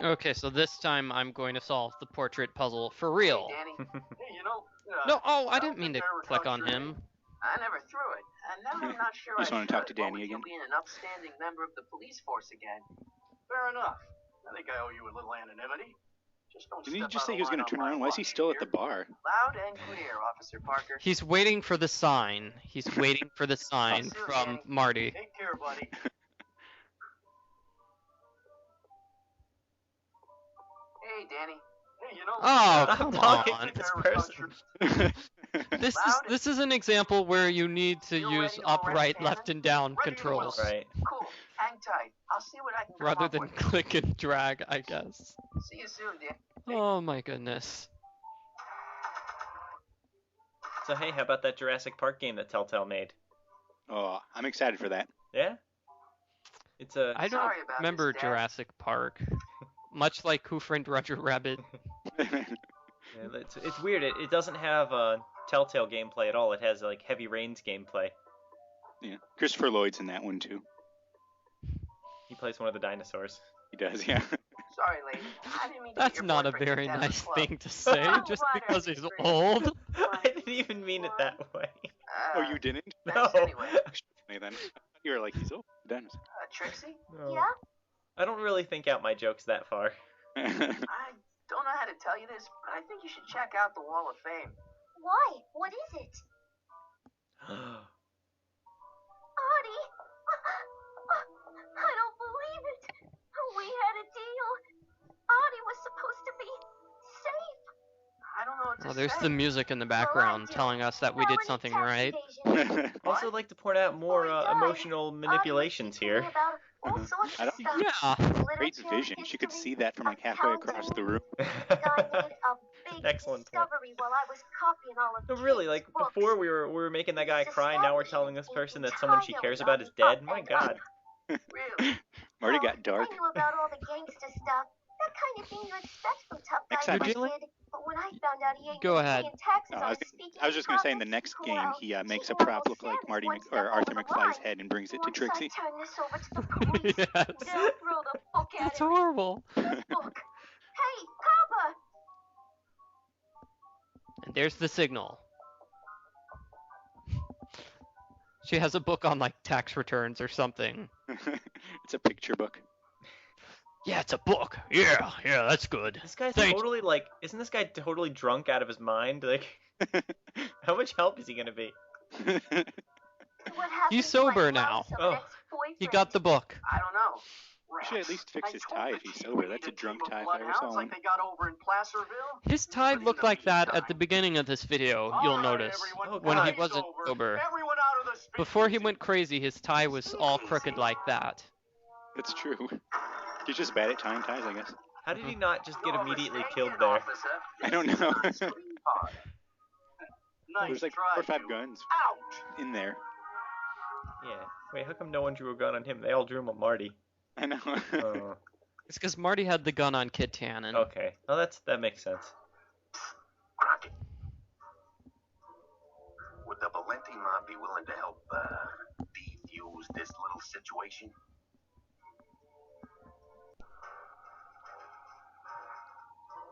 Okay, so this time I'm going to solve the portrait puzzle for real. Hey, Danny. Hey, No, oh, I I didn't don't mean to think I ever click caught on your him. name. I never threw it, and now I'm not sure You just I wanna should. talk to Danny What with again? you being an upstanding member of the police force again. Fair enough. I think I owe you a little anonymity. Just don't Didn't he step just out say of he was line gonna on turn my around? Why is he watch, still at you the bar? Loud and clear, Officer Parker. He's waiting for the sign. He's waiting for the sign See you, from Danny. Marty. Take care, buddy. Hey, Danny. Hey, Oh, I'm come talking on. to this person. This is an example where you need to You use ready to up, arrest right, Tannen? left, and down Ready to controls. Right. Cool. Hang tight. I'll see what I can come Rather up than with. click and drag, I guess. See you soon, Danny. Oh my goodness. So hey, how about that Jurassic Park game that Telltale made? Oh, I'm excited for that. Yeah? It's a... I don't Sorry about remember this, Dad. Jurassic Park. Much like Who Framed Roger Rabbit. Yeah, it's weird. It doesn't have Telltale gameplay at all. It has like Heavy Rain's gameplay. Yeah, Christopher Lloyd's in that one too. He plays one of the dinosaurs. He does, yeah. Sorry, lady. I didn't mean to That's get your not a boyfriend very kicked out of the nice club. thing to say, just because he's old. I didn't even mean it that way. Oh, you didn't? No. Thanks anyway. Hey, then. You were like, he's old. Dinosaur. Trixie? No. Yeah? I don't really think out my jokes that far. I don't know how to tell you this, but I think you should check out the Wall of Fame. Why? What is it? Artie! I don't believe it. We had a deal. Artie was supposed to be safe. I don't know what to Well, there's say. the music in the background telling us that we did something right. Also, I'd like to point out more emotional manipulations here. I don't think Yeah. great vision. She could see that from like halfway across the room. Excellent point. Discovery while I was copying all of No, really, Kate's like books. before we were making that guy cry. Now we're telling this person that someone she cares about is dead. My God. Really? Marty Well, got dark. I knew about all the gangster stuff. That kind of thing you expect from tough guys Except- like Really? kid. But when I found out he ain't Go gonna ahead. pay in taxes No, on I was, his speaking I was just gonna say in the profits, next game well, he makes a cheating prop look almost like Marty one step or over Arthur the McFly's line. head and brings it to Once Trixie. I turn this over to the police, Yes. they'll throw the book at That's him. horrible. The book. Hey, Papa! And there's the signal. She has a book on like tax returns or something. It's a picture book. Yeah, it's a book. Yeah, that's good. This guy's Thank totally like, isn't this guy totally drunk out of his mind? Like, how much help is he gonna be? What happened He's to my sober now. lonesome Oh. ex-boyfriend? He got the book. I don't know. He should at least fix his tie if he's sober. That's a drunk tie if I ever saw one. Like they got over in Placerville. His tie looked like that at the beginning of this video, you'll notice. Oh, When he God. wasn't sober. Everyone out of the speakeasy. Before he went crazy, his tie was all crooked like that. That's true. He's just bad at tying ties, I guess. How did he not just get Go immediately overstay killed it, there? officer. I don't know. Nice There's like try, 4 or 5 you. guns Ouch! in there. Yeah. Wait, how come no one drew a gun on him? They all drew him on Marty. I know. Oh, It's because Marty had the gun on Kid Tannen. okay. Well, that makes sense. Crockett. Would the Valenti mob be willing to help defuse this little situation?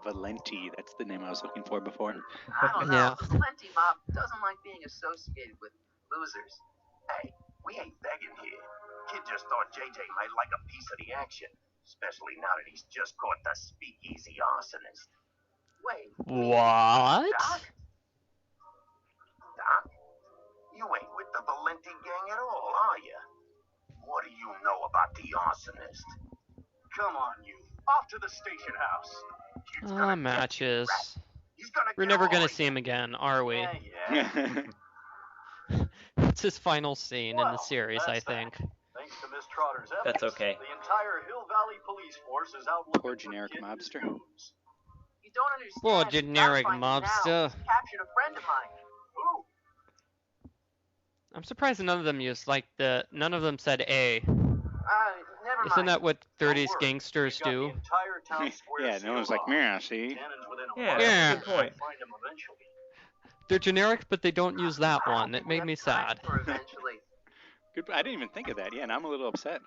Valenti, that's the name I was looking for before. I don't know. Yeah. The Valenti mob doesn't like being associated with losers. Hey, we ain't begging here. Kid just thought JJ might like a piece of the action, especially now that he's just caught the speakeasy arsonist. Wait. What? Doc? Doc? You ain't with the Valenti gang at all, are you? What do you know about the arsonist? Come on, you. Off to the station house. Kid's gonna get you, Matches. rat. He's gonna We're get never all gonna of see him again, are we? Yeah, yeah. It's his final scene in the Well, series, I that's that. think. Thanks to Miss Trotter's efforts, That's okay. the entire Hill Valley police force is out looking Poor for generic Kid and his mobster. goons. You don't understand. Poor You gotta generic find him now. mobster. He captured a friend of mine. Who? I'm surprised none of them used none of them said A. Never mind. Isn't that what Don't 30s worry. gangsters We got do? the entire town square Yeah, no one's sealed like, off. yeah, see? Tannen's within a Yeah, mile. Yeah. that's a good point. Find him eventually. They're generic, but they don't use that one. It made me sad. Or eventually. Good. I didn't even think of that. Yeah, and I'm a little upset.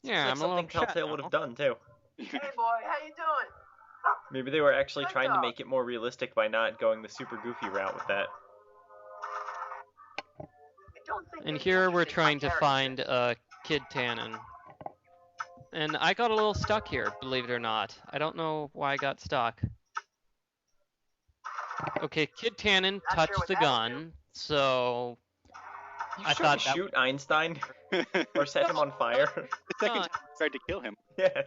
Yeah, Like I'm a little something upset Telltale would now. have done too. Hey boy, how you doing? Maybe they were actually Good trying to dog. make it more realistic by not going the super goofy route with that. I don't think And they'd be here we're interested in my trying to character. find Kid Tannen. And I got a little stuck here, believe it or not. I don't know why I got stuck. Okay, Kid Tannen Not sure touched what the that'll gun, so You I tried thought to that shoot Einstein or set him on fire. The second Uh, time I tried to kill him. Yes.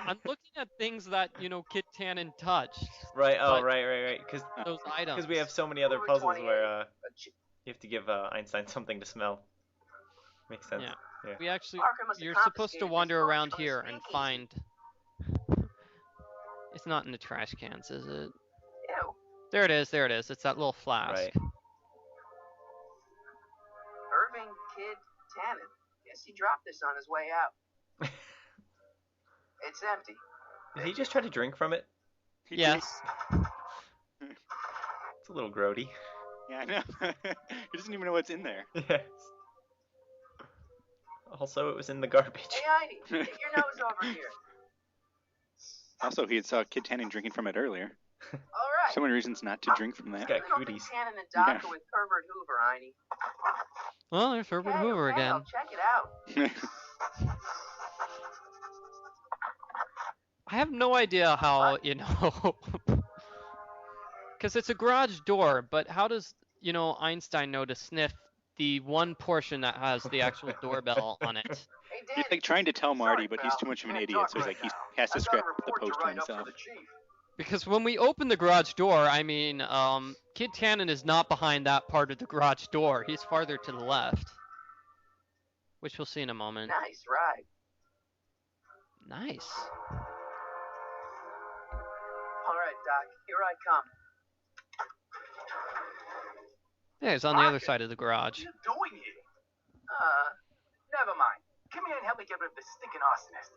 I'm looking at things that, Kid Tannen touched. Right. Oh, but right. Because those items. we have so many other Over puzzles 28. where you have to give Einstein something to smell. Makes sense. Yeah. We actually, Parker must have you're supposed to confiscated this wander book around from the here and speakeasy. find. It's not in the trash cans, is it? Ew. There it is. There it is. It's that little flask. Right. Irving Kid Tannen. Guess he dropped this on his way out. It's empty. Did he just try to drink from it? He Yes. It's a little grody. Yeah, I know. He doesn't even know what's in there. Yes. Also, it was in the garbage. Hey, Heidi, get your nose over here. Also, he had saw Kid Tannen drinking from it earlier. All right. So many reasons not to drink from that. got I don't think cooties. Tannen and Doc Yeah. are with Pervert Hoover, Heidi. Well, there's Herbert Hoover Okay, again. I'll check it out. I have no idea how, because it's a garage door, but how does, Einstein know to sniff the one portion that has the actual doorbell on it? Hey, He's Danny. like trying to tell Marty, Sorry, but he's pal. too much of an Can't idiot, talk so he's right like he now. has to I've got a scrap the report to post to write up for himself. the chief. Because when we open the garage door, I mean, Kid Tannen is not behind that part of the garage door. He's farther to the left. Which we'll see in a moment. Nice ride. Nice. All right, Doc. Here I come. Yeah, he's on the other Rocket. side of the garage. What are you doing here? Never mind. Come here and help me get rid of this stinking arsonist.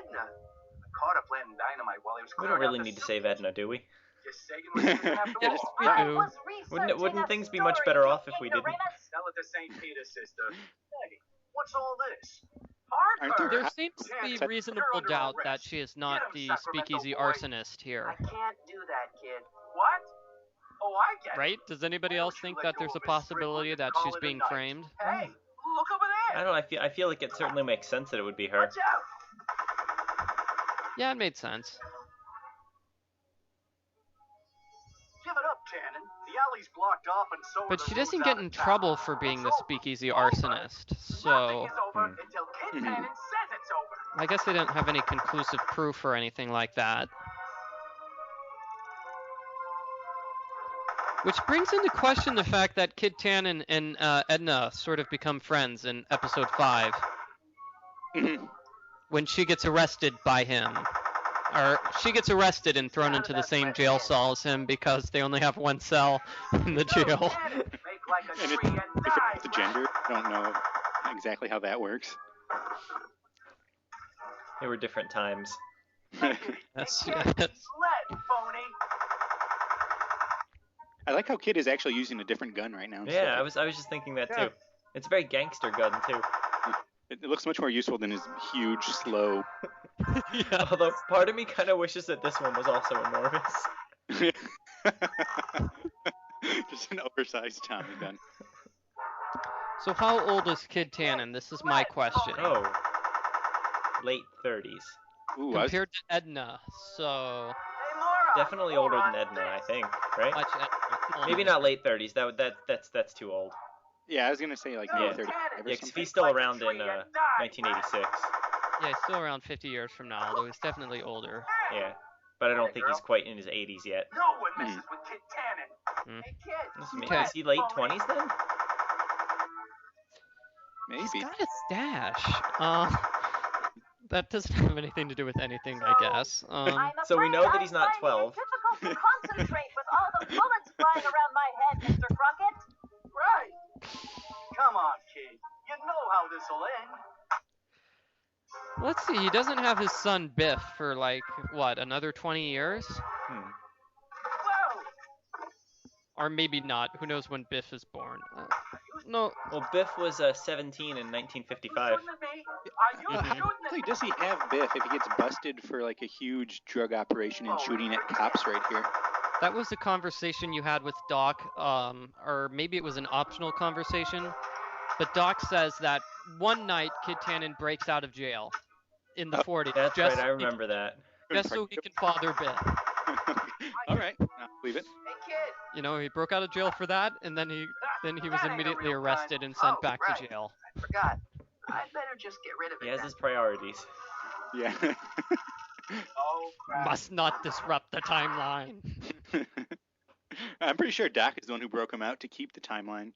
Edna. I caught her planting dynamite while he was We clearing don't really out the need to save sewage. Edna, do we? Just saying what you didn't have to Yes, all. we I do. was researching Wouldn't a things be much story, better you off if we didn't? ignoramus. Sell it to St. Peter, sister. Hey, what's all this? Aren't Parker! There seems to be You're reasonable under doubt arrest. that she is not Get him, the Sacramento speakeasy boy. arsonist here. I can't do that, kid. What? Oh, I get it. Right? Does anybody Why else don't you think let that go there's a of his strip possibility and that call she's it a being night? framed? Hey, look over there. I don't know. I feel like it certainly makes sense that it would be her. Watch out. Yeah, it made sense. Give it up, Tannen. The alley's blocked off and so But are she the doesn't roads get out in of town. trouble for being the It's over. speakeasy Over. arsonist, Nothing so is over until Kid Tannen says it's over. I guess they didn't have any conclusive proof or anything like that. Which brings into question the fact that Kid Tannen and Edna sort of become friends in episode 5 when she gets arrested by him. Or she gets arrested and thrown into the same jail cell as him because they only have one cell in the jail. Tannen, make like a And tree and if die, it's the gender, I don't know exactly how that works. They were different times. That's, Kid, he's lead, phony. I like how Kid is actually using a different gun right now. Yeah, I was just thinking that too. It's a very gangster gun too. It looks much more useful than his huge, slow. yeah. Although part of me kind of wishes that this one was also enormous. Just an oversized Tommy gun. So how old is Kid Tannen? This is my question. Oh, late 30s. Ooh, I was, Compared to Edna, so Hey, Laura. Definitely more older on than Edna, I this. think. Right? much Edna. Maybe not late 30s. That's too old. yeah, I was gonna say like Go, maybe Yeah. 35 Tannen. or Yeah, 'cause if something. he's still Like a around in tree and die, 1986. Yeah, he's still around 50 years from now, although he's definitely older. Yeah, but I don't think he's quite in his 80s yet. No one messes with Kid Tannen. Hmm. Hey, kid. Okay. Is he late 20s then? Maybe. He's got a stash. That doesn't have anything to do with anything, I guess. I'm So we afraid know that I'm he's not finding 12. it difficult to concentrate with all the bullets flying around my head, Mr. Crockett. Right. Come on, kid. You know how this'll end. Let's see, he doesn't have his son Biff for like, what, another 20 years? Hmm. Whoa. Or maybe not, who knows when Biff is born. You No, Well, Biff was 17 in 1955. Like, does he have Biff if he gets busted for like a huge drug operation and shooting at cops right here? that was the conversation you had with Doc, or maybe it was an optional conversation. But Doc says that one night Kid Tannen breaks out of jail in the 40s. That's just right, I so he remember that. just so he can father Biff. All right, I'll believe it. Hey, kid. You know, he broke out of jail for that, and then he was immediately arrested and sent back to jail. I forgot. I'd better just get rid of it. He has then. his priorities. Yeah. Oh, crap. Must not disrupt the timeline. I'm pretty sure Doc is the one who broke him out to keep the timeline.